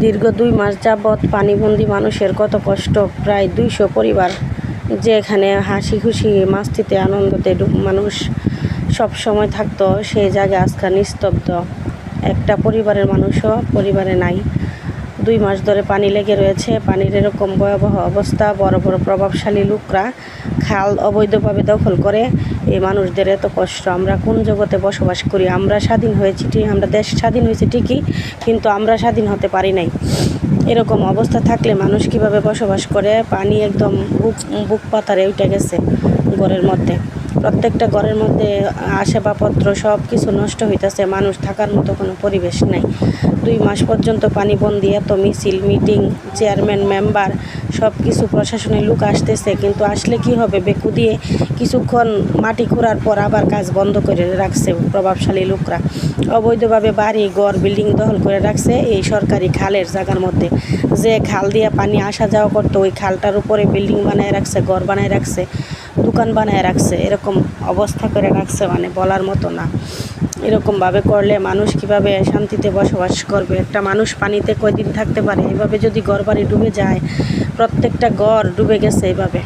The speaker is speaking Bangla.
দীর্ঘ ২ মাস যাবৎ পানিবন্দী মানুষের কত কষ্ট। প্রায় ২০০ পরিবার যে এখানে হাসি খুশি মাস্তিতে আনন্দতে মানুষ সব সময় থাকতো, সেই জায়গায় আজকে নিস্তব্ধ। একটা পরিবারের মানুষও পরিবারে নাই। ২ মাস ধরে পানি লেগে রয়েছে। পানির এরকম ভয়াবহ অবস্থা। বড় বড় প্রভাবশালী লোকরা খাল অবৈধভাবে দখল করে এই মানুষদের এত কষ্ট। আমরা কোন জগতে বসবাস করি? আমরা স্বাধীন হয়েছি, আমরা দেশ স্বাধীন হয়েছে ঠিকই, কিন্তু আমরা স্বাধীন হতে পারি নাই। এরকম অবস্থা থাকলে মানুষ কিভাবে বসবাস করে? পানি একদম বুক পাতারে উঠে গেছে ঘরের মধ্যে। প্রত্যেকটা ঘরের মধ্যে আসবাবপত্র সব কিছু নষ্ট হইতেছে। মানুষ থাকার মতো কোনো পরিবেশ নাই। ২ মাস পর্যন্ত পানিবন্দী। এত মিছিল মিটিং, চেয়ারম্যান মেম্বার সব কিছু প্রশাসনের লোক আসতেছে, কিন্তু আসলে কি হবে? বেকু দিয়ে কিছুক্ষণ মাটি খোঁড়ার পর আবার কাজ বন্ধ করে রাখছে প্রভাবশালী লোকরা। অবৈধভাবে বাড়ি ঘর বিল্ডিং দখল করে রাখছে এই সরকারি খালের জায়গার মধ্যে। যে খাল দিয়ে পানি আসা যাওয়া করতো, ওই খালটার উপরে বিল্ডিং বানায় রাখছে, ঘর বানায় রাখছে, দোকান বানায় রাখছে। এরকম অবস্থা করে রাখছে, মানে বলার মতো না। এরকমভাবে করলে মানুষ কিভাবে শান্তিতে বসবাস করবে? একটা মানুষ পানিতে কয়দিন থাকতে পারে? এভাবে যদি ঘর বাড়ি ডুবে যায়, প্রত্যেকটা ঘর ডুবে গেছে এভাবে।